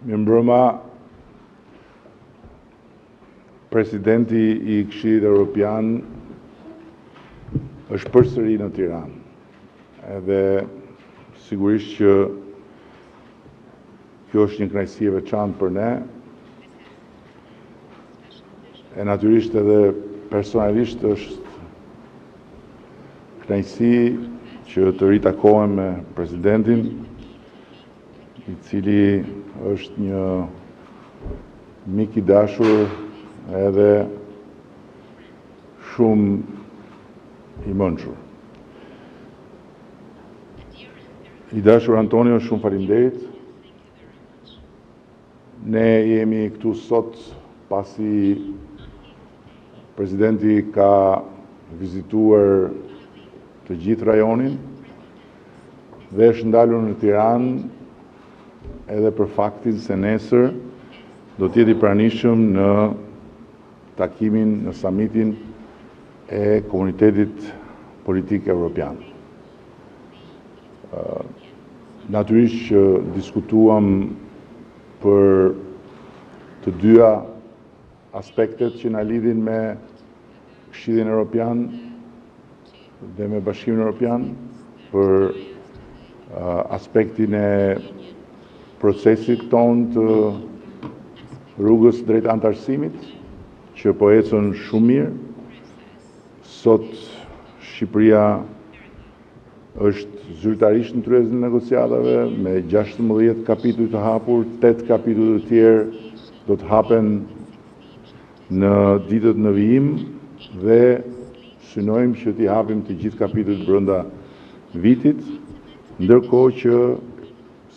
Mirëmbrëma, presidenti I Këshillit Evropian është përsëri në Tiranë. Edhe sigurisht që kjo është një kënaqësi e veçantë për ne. E natyrisht edhe personalisht është kënaqësi që të ritakohem me presidentin, I cili është një mik I dashur edhe shumë I mençur. I dashur Antonio, shumë faleminderit. Ne jemi këtu sot pasi presidenti ka vizituar të gjithë rajonin dhe është ndalur në Tiranë edhe për faktin se nesër do t'jeti I pranishëm në takimin, në summitin e Komunitetit Politik Evropian. Natyrisht që diskutuam për të dyja aspektet që na lidhin me Këshillin Evropian dhe me Bashkimin Evropian, për aspektin e procesit ton të rrugës drejt antarësimit, që po ecën shumë mirë. Sot Shqipëria është zyrtarisht në tryezën e negociatave me 16 kapituj të hapur, 8 kapituj të tjerë do të hapen në ditët në vijim dhe synojmë që t'i hapim të gjithë kapitujt brenda vitit, ndërkohë që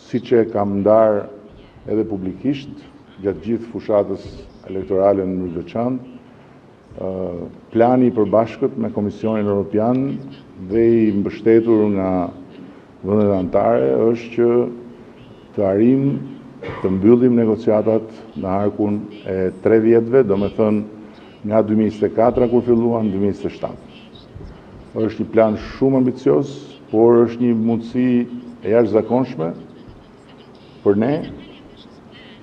siç e kam ndarë edhe publikisht gjatë gjithë fushatës elektorale në mënyrë të veçantë, plani I përbashkët me Komisionin Evropian dhe I mbështetur nga vendet anëtare është që të arrijmë të mbyllim negociatat në harkun e 3 vjetëve, domethënë nga 2024 kur filluan 2027. Është një plan shumë ambicioz, por është një mundësi e jashtëzakonshme për ne,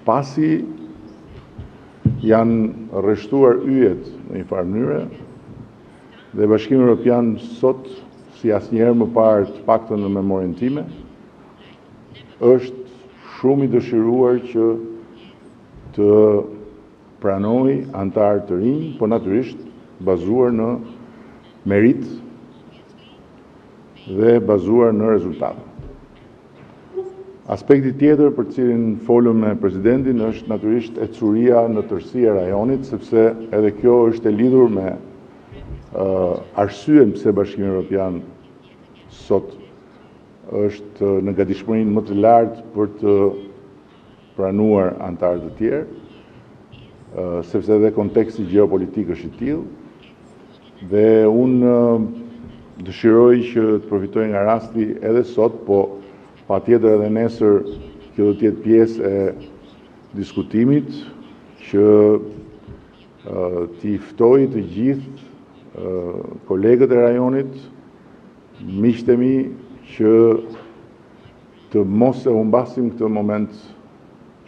pasi janë rreshtuar yjet në një farë mënyre dhe Bashkimi Evropian sot, si asnjëherë më parë të paktën në memorien time, është shumë I dëshiruar që të pranojë antarë të rinj, por natyrisht bazuar në merit dhe bazuar në rezultate. Aspekti tjetër për cilin folëm me presidentin është natyrisht ecuria në tërësi e rajonit, sepse edhe kjo është e lidhur me arsyen pse Bashkimi Evropian sot është në gatishmërinë më të lartë për të pranuar antarë të tjerë, sepse edhe konteksti gjeopolitik është I tillë dhe unë dëshiroj që të përfitoj nga rasti edhe sot, po patjetër edhe nesër kjo do të jetë pjesë e diskutimit që t'i ftoj të gjithë kolegët e rajonit, miqtë e mi, që të mos e humbasim këtë moment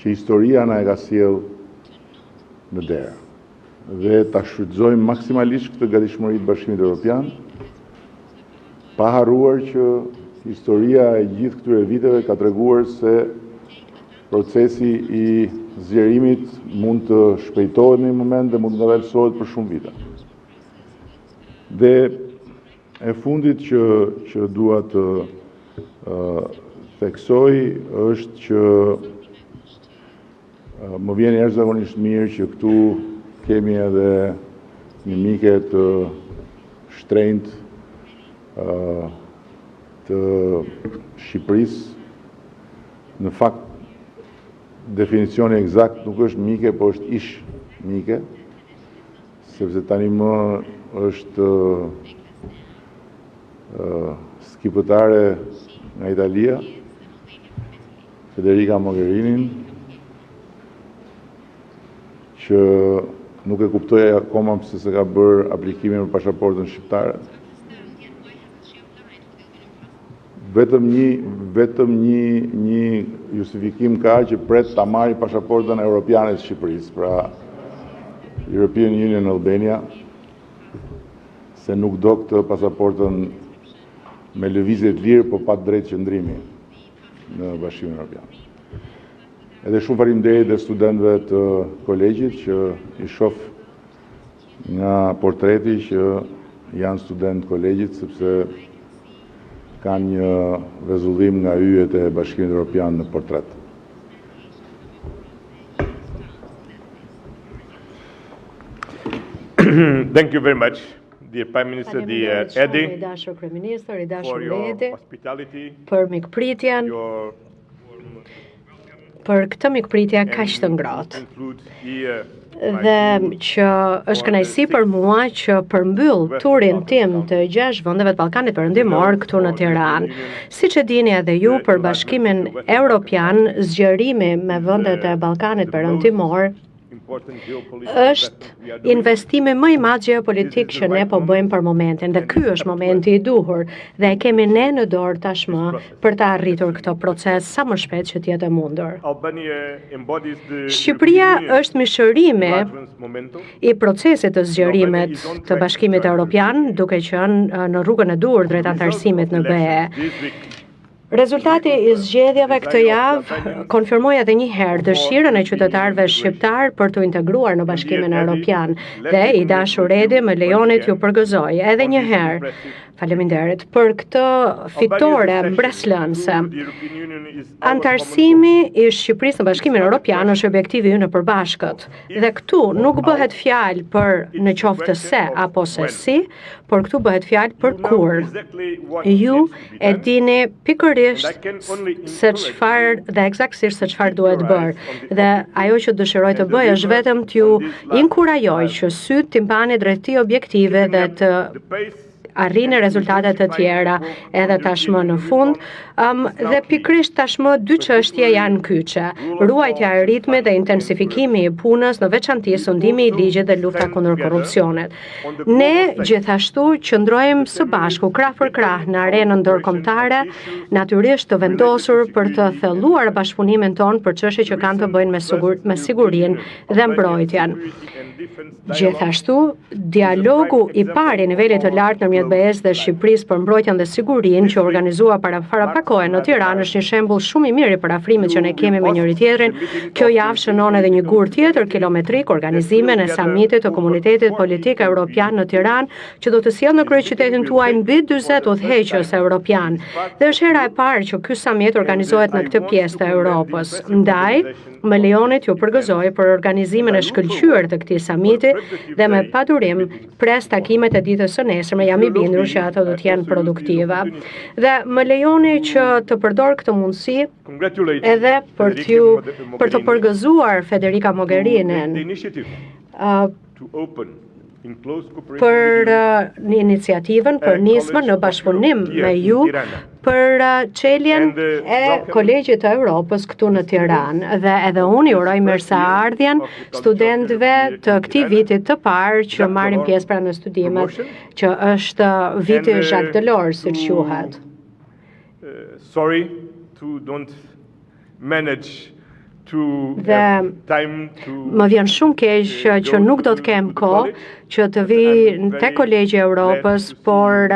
që historia na e ka sjell në derë dhe ta shfrytëzojmë maksimalisht këtë gatishmëri të Bashkimit Evropian, pa harruar që historia e gjithë këtyre viteve ka treguar se procesi I zgjerimit mund të shpejtohet në një moment dhe mund të vazhdohet për shumë vite. Dhe e fundit që dua të theksoj është që më vjen jashtëzakonisht mirë që këtu kemi edhe një mike të shtrenjtë të Shqipërisë. Në fakt, definicioni eksakt nuk është mike, po është ish mike, sepse tani më është skipëtare nga Italia, Federica Mogherini, që nuk e kuptoj akoma pse se ka bërë aplikimin për pasaportën shqiptare. vetëm një justifikim ka që pret ta marrë pasaportën europiane të Shqipërisë, pra European Union Albania, se nuk do këtë pasaportën me lëvizje të lirë, po pa drejtë qëndrimi në Bashkimin Evropian. Edhe shumë faleminderit dhe studentëve të kolegjit që i shoh nga portreti që janë student kolegjit, sepse kanë një rrezullim nga yjet e Bashkimit Evropian në portret. Thank you very much, dear Prime Minister, dear Edi, for your hospitality, për mikpritjen, për këtë mikpritje kaq të ngrohtë. Dhe që është kënaqësi për mua që përmbyll turin tim të 6 vendeve të Ballkanit Perëndimor këtu në Tiranë. Siç e dini edhe ju, për Bashkimin Evropian, zgjerimi me vendet e Ballkanit Perëndimor është investimi më i madh geopolitik që ne po bëjmë për momentin, dhe ky është momenti i duhur dhe e kemi ne në dorë tashmë për të arritur këtë proces sa më shpejt që të jetë e mundur. Shqipëria është mishërimi i procesit të zgjerimit të Bashkimit Evropian, duke qenë në rrugën e dur drejt antarësimit në BE. Rezultati i zgjedhjeve këtë javë konfirmoi edhe një herë dëshirën e qytetarëve shqiptar për të integruar në Bashkimin Evropian dhe i dashur Edi më lejoni t'ju përgëzoj edhe një herë. Faleminderit për këtë fitore mbreslënëse. Antarësimi i Shqipërisë në Bashkimin Evropian është objektivi ynë e përbashkët. Dhe këtu nuk bëhet fjalë për në qoftë se apo se si, por këtu bëhet fjalë për kur. Ju e dini pikërisht se çfarë dhe eksaktësisht se çfarë duhet bërë. Dhe ajo që dëshiroj të bëj është vetëm t'ju inkurajoj që syt t'i mbani drejt këtij objektive dhe të arrini rezultate të tjera edhe tashmë në fund, dhe pikërisht tashmë dy çështje janë kyçe: ruajtja e ritmit dhe intensifikimi i punës, në veçanti sundimi i ligjit dhe lufta kundër korrupsionit. Ne gjithashtu qëndrojmë së bashku krah për krah në arenën ndërkombëtare, natyrisht të vendosur për të thelluar bashkëpunimin ton për çështje që kanë të bëjnë me sigurinë dhe mbrojtjen. Gjithashtu, dialogu i parë i nivelit të lartë ndërmjet BE-s dhe Shqipërisë për mbrojtjen dhe sigurinë që organizua para pak kohe në Tiranë është një shembull shumë i mirë i parafrimit që ne kemi me njëri tjetrin. Kjo javë shënon edhe një gur tjetër kilometrik, organizimin e samitit të Komunitetit Politik Evropian në Tiranë, që do të sjellë në kryeqytetin tuaj mbi 40 udhëheqës evropian. Dhe është hera e parë që ky samit organizohet në këtë pjesë të Europës. Ndaj, më lejoni t'ju përgëzoj për organizimin e shkëlqyer të këtij samiti dhe me padurim pres takimet e ditës së nesërme, jam i bindur që ato do të jenë produktive. Dhe më lejoni që të përdor këtë mundësi edhe për të përgëzuar Federica Mogherinin për një iniciativën, për nismën në bashkëpunim me ju për çeljen e Kolegjit të Evropës këtu në Tiranë, dhe edhe unë i uroj mirëseardhjen studentëve të këtij vitit të parë që marrin pjesë pra në studimet, që është viti Jacques Delors, siç quhet. Sorry to don't manage dhe më vjen shumë keq që nuk do të kem kohë që të vi te Kolegji i Evropës, por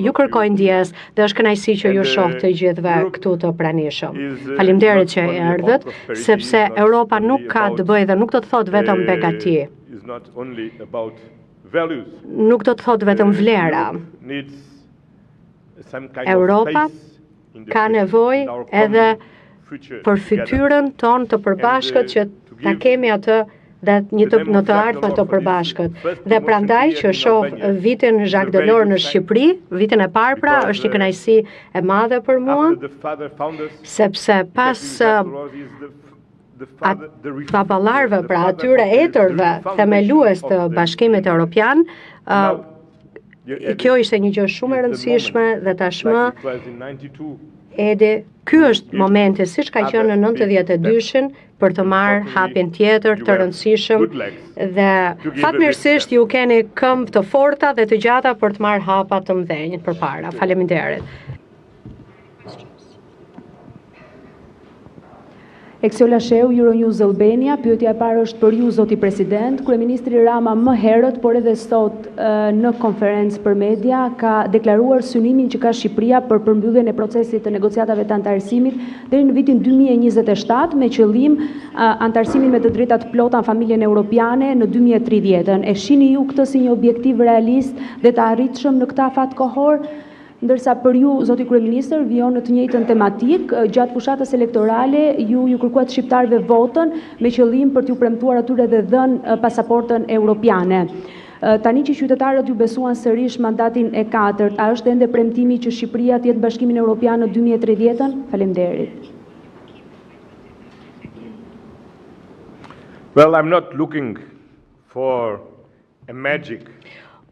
ju kërkoj ndjes dhe është kënaqësi që ju shoh të gjithëve këtu të pranishëm. Faleminderit që erdhët, sepse Europa nuk ka të bëjë dhe nuk do të thotë vetëm begati. Nuk do të thotë vetëm vlera. Europa ka nevojë edhe për fytyrën tonë të përbashkët që ta kemi atë dhe në të ardhmen të përbashkët. Dhe prandaj që shoh vitin Jacques Delors në Shqipëri, vitin e parë pra, është një kënaqësi e madhe për mua, sepse pas baballarëve, pra atyre etërve themelues të Bashkimit Evropian, kjo ishte një gjë shumë e rëndësishme dhe tashmë Edi, ky është momenti, siç ka qenë në 92-shin, për të marrë hapin tjetër të rëndësishëm dhe fatmirësisht ju keni këmbë të forta dhe të gjata për të marrë hapa të mëdhenj përpara. Faleminderit. Exola Sheu, Euronews Albania. Pyetja e parë është për ju, zoti president. Kryeministri Rama më herët, por edhe sot në konferencë për media, ka deklaruar synimin që ka Shqipëria për përmbylljen e procesit të negociatave të antarësimit deri në vitin 2027 me qëllim antarësimin me të drejtat plota në familjen europiane në 2030. E shihni ju këtë si një objektiv realist dhe të arritshëm në këtë afat kohor? Ndërsa për ju, zoti kryeministër, vijon në të njëjtën tematik, gjatë fushatës elektorale ju kërkuat shqiptarëve votën me qëllim për t'ju premtuar atyre dhe dhënë pasaportën europiane. Tani që qytetarët ju besuan sërish mandatin e 4, a është ende premtimi që Shqipëria të jetë në Bashkimin Evropian në 2030? Faleminderit. Well, I'm not looking for a magic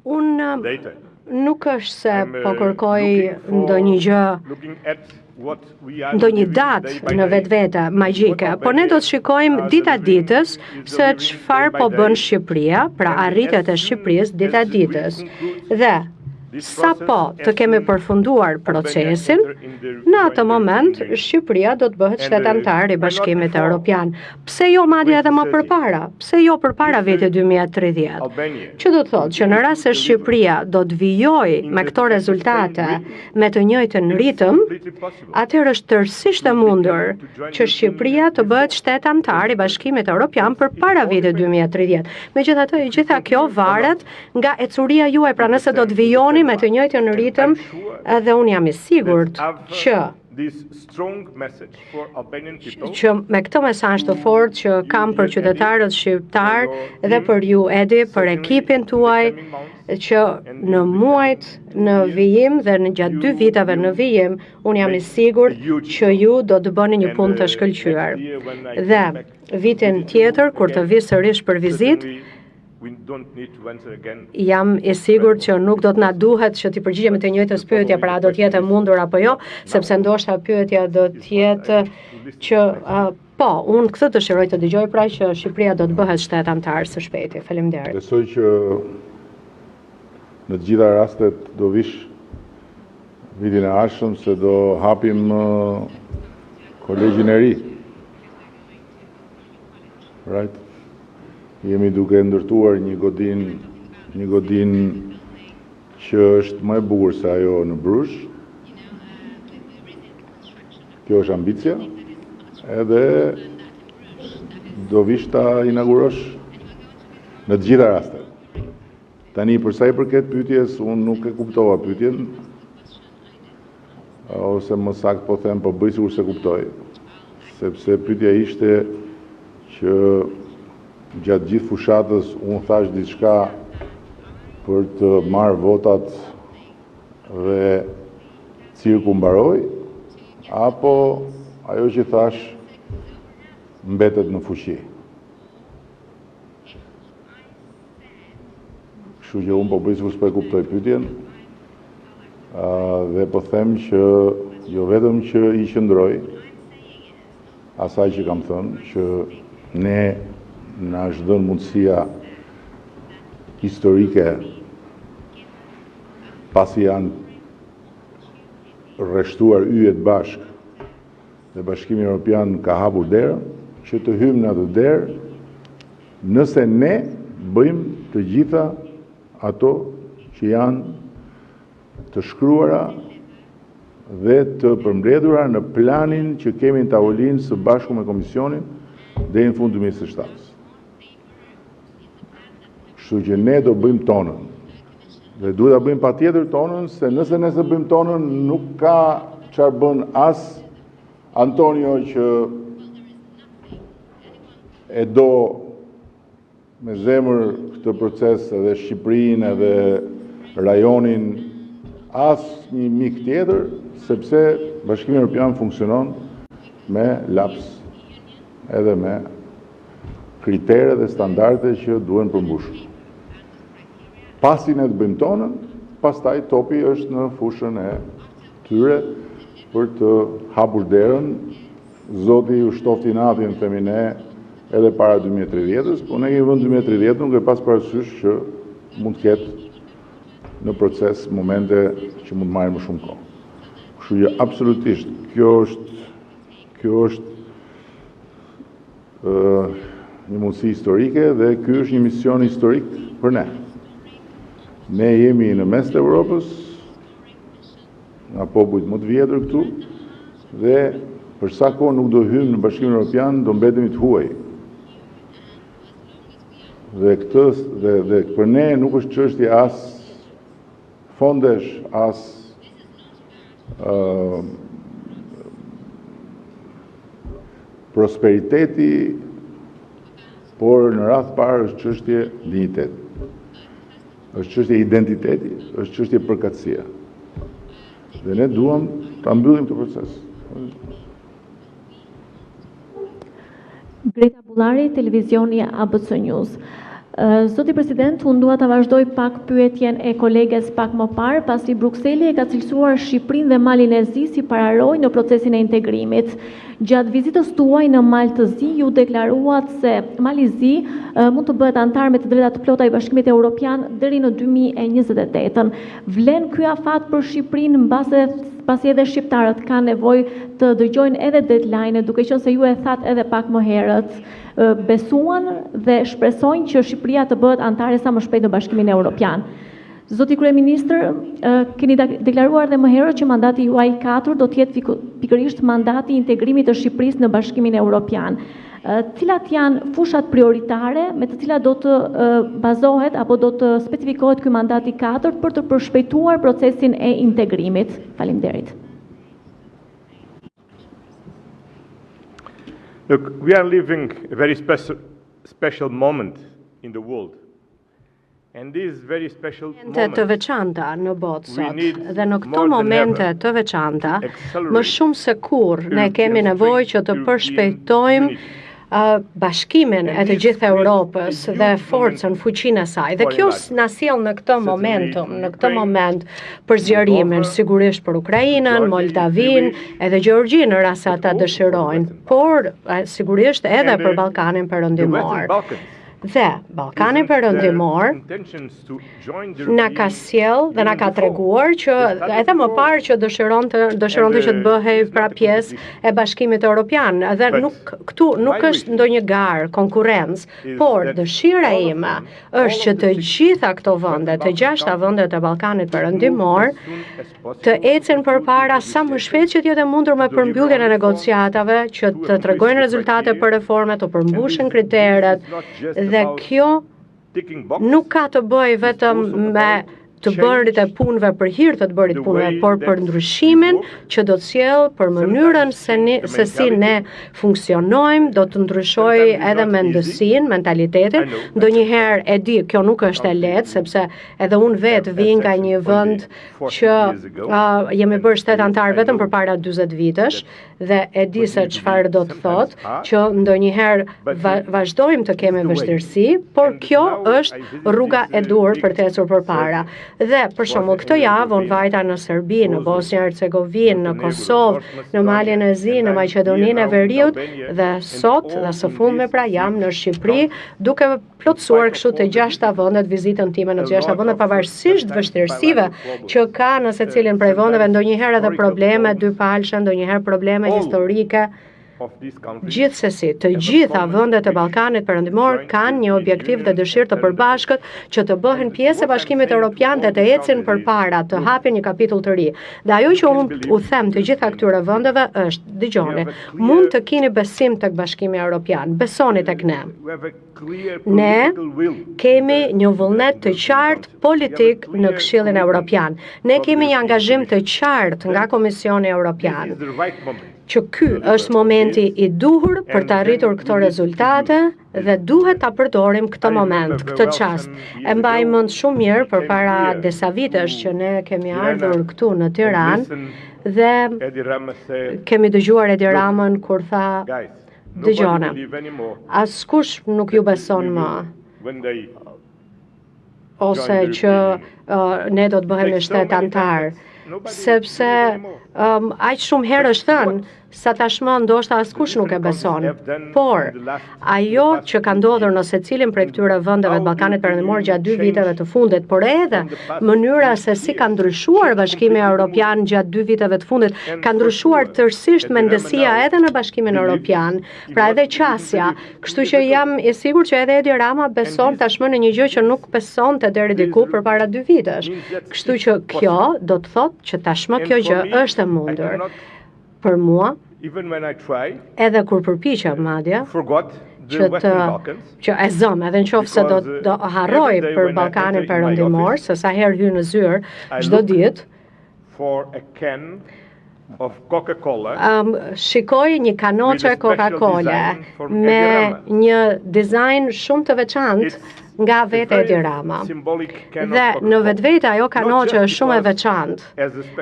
data. Nuk është se po kërkoj ndonjë gjë, ndonjë datë në vetvete magjike, por ne do të shikojmë dita ditës se çfarë po bën Shqipëria, pra arritjet e Shqipërisë dita ditës. Dhe sa po të kemi përfunduar procesin, në atë moment Shqipëria do të bëhet shtet anëtar i Bashkimit Evropian. Pse jo madje edhe më përpara? Pse jo përpara vitit 2030? Që do të thotë që në rast se Shqipëria do të vijojë me këto rezultate me të njëjtën ritëm, atëherë është tërësisht e mundur që Shqipëria të bëhet shtet anëtar i Bashkimit Evropian përpara vitit 2030. Megjithatë, gjitha kjo varet nga ecuria juaj, pra nëse do të vijoni me të njëjtën ritëm, dhe unë jam i sigurt që me këtë mesazh të fortë që kam për qytetarët shqiptar dhe për ju, Edi, për ekipin tuaj, që në muajt në vijim dhe në gjatë 2 viteve në vijim, unë jam i sigurt që ju do të bëni një punë të shkëlqyer. Dhe vitin tjetër, kur të vi sërish për vizitë, jam i sigurt që nuk do të na duhet që t'i përgjigjemi të njëjtës pyetje, pra do të jetë e mundur apo jo, sepse ndoshta pyetja do të jetë që po, unë këtë dëshiroj të dëgjoj, pra që Shqipëria do të bëhet shtet anëtar së shpejti. Faleminderit. Besoj që në të gjitha rastet do vish vitin e ardhshëm se do hapim kolegjin e ri. Right? Jemi duke ndërtuar një godin që është më e bukur se ajo në Brush. Kjo është ambicia, edhe do vish ta inaugurosh në të gjitha rastet. Tani për sa i përket pyetjes, unë nuk e kuptova pyetjen, ose më saktë po them, po bëj sikur se kuptoj, sepse pyetja ishte që gjatë gjithë fushatës unë thash diçka për të marrë votat dhe cirku mbaroi, apo ajo që thash mbetet në fuqi. Kështu që unë po bëj sikur s'po e kuptoj pyetjen, dhe po them që jo vetëm që i qëndroj asaj që kam thënë, që ne na është dhënë mundësia historike pasi janë rreshtuar yjet bashk dhe Bashkimi Evropian ka hapur derën, që të hymë në atë derë nëse ne bëjmë të gjitha ato që janë të shkruara dhe të përmbledhura në planin që kemi në tavolinë së bashku me Komisionin deri në fund 2027. Kështu që ne do bëjmë tonën. Dhe duhet ta bëjmë patjetër tonën, se nëse ne se bëjmë tonën, nuk ka çfarë bën as Antonio që e do me zemër këtë proces edhe Shqipërinë edhe rajonin, as një mik tjetër, sepse Bashkimi Evropian funksionon me laps edhe me kritere dhe standarde që duhen përmbushur. Pasi ne të bëjmë tonën, pastaj topi është në fushën e tyre për të hapur derën. Zoti ju shtofti natin, themi ne, edhe para 2030-s, po ne kemi vënë 2030, nuk e pas parasysh që mund të ketë në proces momente që mund të marrin më shumë kohë. Kështu që absolutisht kjo është një mundësi historike dhe ky është një mision historik për ne. Ne jemi në mes të Evropës, nga popujt më të vjetër këtu, dhe për sa kohë nuk do hymë në Bashkimin Evropian, do mbetemi të huaj. Dhe për ne nuk është çështje as fondesh, as prosperiteti, por në radh parë është çështje dinjiteti. Është çështje identiteti, është çështje përkatësia. Dhe ne duam ta mbyllim këtë proces. Greta Bullari, televizioni ABC News. Zoti President, unë dua ta vazhdoj pak pyetjen e koleges pak më parë, pasi Brukseli e ka cilësuar Shqipërinë dhe Malin e Zi si pararoj në procesin e integrimit. Gjatë vizitës tuaj në Mal të Zi, ju deklaruat se Mali Zi mund të bëhet antar me të drejta të plota i Bashkimit Evropian deri në 2028. Vlen ky afat për Shqipërinë pasi edhe shqiptarët kanë nevojë të dëgjojnë edhe deadline, duke qenë se ju e thatë edhe pak më herët, besuan dhe shpresojnë që Shqipëria të bëhet antare sa më shpejt në Bashkimin Evropian. Zoti Kryeministër, keni deklaruar dhe më herët që mandati juaj 4 do të jetë pikërisht mandati i integrimit të Shqipërisë në Bashkimin Evropian. Cilat janë fushat prioritare me të cilat do të bazohet apo do të specifikohet ky mandati 4 për të përshpejtuar procesin e integrimit? Faleminderit. Look, we are living a very special moment in the world. And these very special moments, të veçanta në botë sot, dhe në këto momente të veçanta, më shumë se kur ne kemi nevojë që të përshpejtojmë bashkimin e të gjithë Europës dhe forcën, fuqinë e saj. Dhe kjo na sjell në këtë moment për zgjerimin, sigurisht për Ukrainën, Moldavinë, edhe Gjeorgjinë në rast se ata dëshirojnë, por sigurisht edhe për Ballkanin Perëndimor. Dhe Ballkani Perëndimor na ka sjell dhe na ka treguar që edhe më parë që dëshironte që të bëhej pra pjesë e Bashkimit Evropian. Dhe këtu nuk është ndonjë garë, konkurrencë, por dëshira ime është që të gjitha këto vende, të 6 vendet e Ballkanit Perëndimor, të ecin përpara sa më shpejt që të jetë mundur me përmbylljen e negociatave, që të tregojnë rezultate për reforme, të përmbushin kriteret. Dhe kjo nuk ka të bëjë vetëm me të bërit e punëve për hir të bërit punëve, por për ndryshimin që do të sjellë për mënyrën se si ne funksionojmë, do të ndryshojë edhe mendësinë, mentalitetin. Ndonjëherë e di, kjo nuk është e lehtë, sepse edhe unë vetë vi nga një vend që jemi bërë shtet antar vetëm përpara 40 vitesh, dhe e di se çfarë do të thotë që ndonjëherë vazhdojmë të kemi vështirësi, por kjo është rruga e dur për të ecur përpara. Dhe për shembull këtë javë unë vajta në Serbi, në Bosnjë Hercegovinë, në Kosovë, në Malin e Zi, në Maqedoninë e Veriut, dhe sot dhe së fundmi pra jam në Shqipëri, duke plotësuar kështu të 6 vendet vizitën time në 6 vendet, pavarësisht vështirësive që ka në secilin prej vendeve, ndonjëherë edhe probleme dypalshme, ndonjëherë probleme historike. Gjithsesi, të gjitha vendet e Ballkanit Perëndimor kanë një objektiv dhe dëshirë të përbashkët që të bëhen pjesë e Bashkimit Evropian dhe të ecin përpara, të hapin një kapitull të ri. Dhe ajo që unë u them të gjitha këtyre vendeve është, dëgjoni, mund të keni besim tek Bashkimi Evropian, besoni tek ne. Ne kemi një vullnet të qartë politik në Këshillin Evropian. Ne kemi një angazhim të qartë nga Komisioni Evropian, që ky është momenti i duhur për të arritur këto rezultate dhe duhet ta përdorim këtë moment, këtë çast. E mbaj mend shumë mirë përpara disa vitesh që ne kemi ardhur këtu në Tiranë dhe kemi dëgjuar Edi Ramën kur tha: dëgjone, askush nuk ju beson më, ose që ne do të bëhemi shtet antar, sepse aq shumë herë është thënë sa tashmë ndoshta askush nuk e beson. Por ajo që ka ndodhur në secilin prej këtyre vendeve të Ballkanit Perëndimor gjatë 2 viteve të fundit, por edhe mënyra se si ka ndryshuar Bashkimi Evropian gjatë 2 viteve të fundit, ka ndryshuar tërësisht mendësia edhe në Bashkimin Evropian, pra edhe qasja. Kështu që jam i sigurt që edhe Edi Rama beson tashmë në një gjë që nuk besonte deri diku përpara 2 vitesh. Kështu që kjo do të thotë që tashmë kjo gjë është e mundur. Për mua, edhe kur përpiqem madje, që e zëm, edhe nëse do harroj për Ballkanin Perëndimor, se sa herë hy në zyrë çdo ditë, shikoj një kanoqe Coca-Cola me një dizajn shumë të veçantë nga vetë Edi Rama. Dhe në vetvete ajo kanoqe është shumë e veçantë.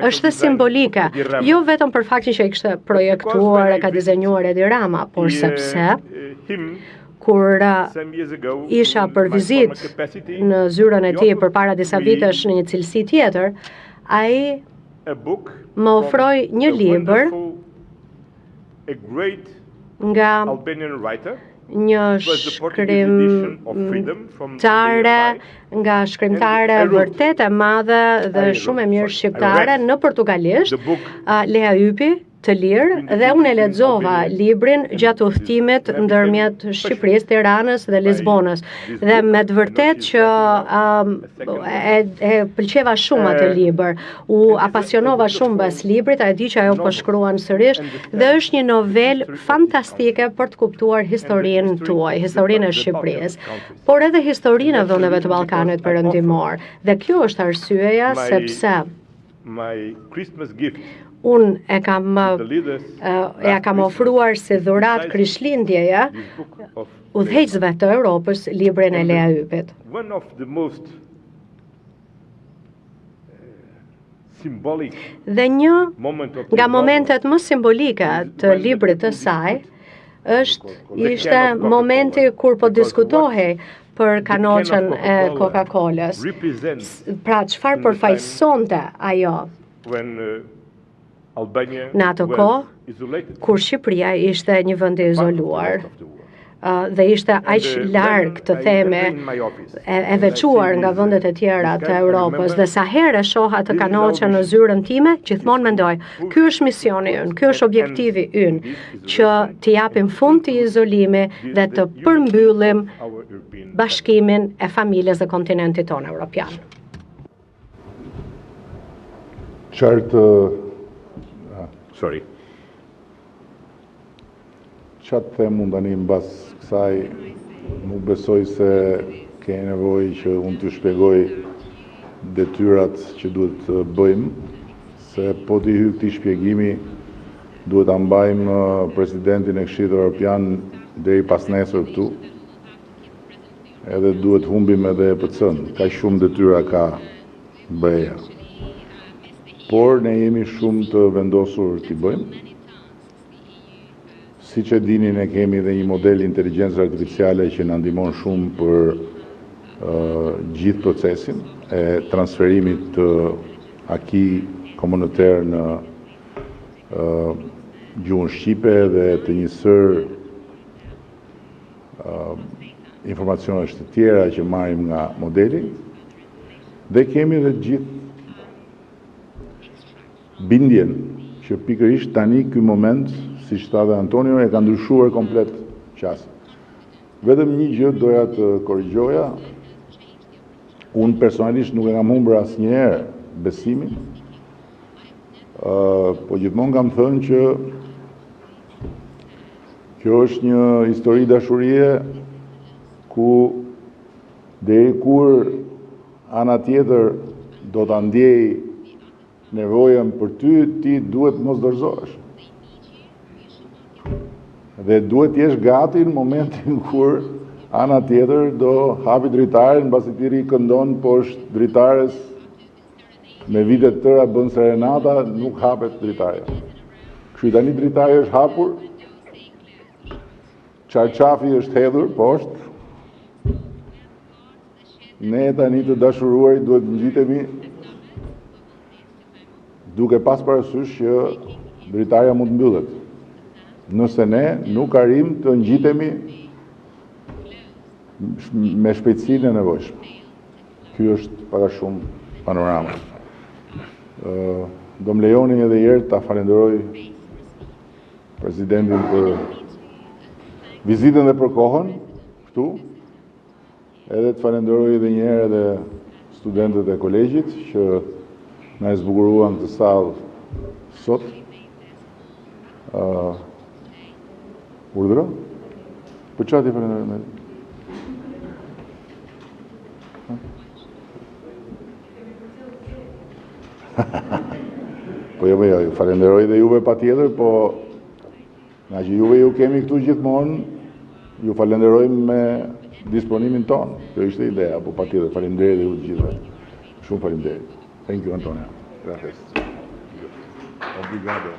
Është simbolike, jo vetëm për faktin që i kishte projektuar e ka dizenjuar Edi Rama, por sepse kur isha për vizitë në zyrën e tij përpara disa vitesh në një cilësi tjetër, ai më ofroi një libër nga një shkrimtare vërtet e madhe dhe shumë e mirë shqiptare në portugalisht, Lea Ypi, të lirë, dhe unë e lexova librin gjatë udhëtimit ndërmjet Shqipërisë, Tiranës dhe Lisbonës. Dhe me të vërtet që e pëlqeva shumë atë libër. U apasionova shumë mbas librit, a e di që ajo po shkruan sërish, dhe është një novel fantastike për të kuptuar historinë tuaj, historinë e Shqipërisë, por edhe historinë e vendeve të Ballkanit Perëndimor. Dhe kjo është arsyeja sepse unë e kam ofruar si dhuratë Krishtlindjeje udhëheqësve të Europës librin e Lea Ypit. Dhe një nga momentet më simbolike të librit të saj ishte momenti kur po diskutohej për kanoqen e Coca-Colës. Pra, çfarë përfaqësonte ajo? Në ato kohë, kur Shqipëria ishte një vend i izoluar dhe ishte aq larg të theme e veçuar nga vendet e tjera të Europës, dhe sa herë shoha të kanoqen në zyrën time, gjithmonë mendoj, ky është misioni ynë, ky është objektivi ynë, që të japim fund të izolimit dhe të përmbyllim bashkimin e familjes dhe kontinentit tonë evropian. Qatë them unë tani mbas kësaj, nuk besoj se ke nevojë që unë të shpjegoj detyrat që duhet të bëjmë, se po t'i hyj këtij shpjegimi, duhet ta mbajmë presidentin e Këshillit Evropian deri pas nesër këtu, edhe duhet humbim edhe EPC-n, kaq shumë detyra ka BE-ja. Por ne jemi shumë të vendosur t'i bëjmë. Si që dini, ne kemi dhe një model inteligjencë artificiale që na ndihmon shumë për gjithë procesin e transferimit të aki komunitar në gjuhën shqipe dhe të një sër informacionesh të tjera që marrim nga modeli, dhe kemi dhe gjithë bindjen që pikërisht tani ky moment, si që tha dhe Antonio, e ka ndryshuar komplet qasë. Vetëm një gjë doja të korrigjoja, unë personalisht nuk e kam humbur asnjëherë besimin, po gjithmonë kam thënë që kjo është një histori dashurie ku deri kur ana tjetër do ta ndjej nevojën për ty, ti duhet mos dorëzohesh. Dhe duhet jesh gati në momentin kur ana tjetër do hapi dritaren, mbasi ti këndon poshtë dritares me vite të tëra bën serenata, nuk hapet dritarja. Kështu tani dritarja është hapur, çarçafi është hedhur poshtë. Ne tani të dashuruarit duhet ngjitemi duke pas parasysh që dritarja mund mbyllet. nëse ne nuk arrim të ngjitemi me shpejtësinë e nevojshme. Ky është para shumë panorama. Do më lejoni edhe herë ta falenderoj presidentin për vizitën dhe për kohën këtu, edhe të falenderoj edhe një herë edhe studentët e kolegjit që na e zbukuruan këtë sallë sot. Urdhëro? Për çfarë ti falenderoj me? Po jo, falenderoj dhe juve patjetër, po nga që juve ju kemi këtu gjithmonë, ju falenderojmë me disponimin tonë. Kjo ishte ideja, po patjetër falenderoj dhe ju të gjithëve. Shumë falenderoj. Thank you, Antonia. Gracias. Obrigado.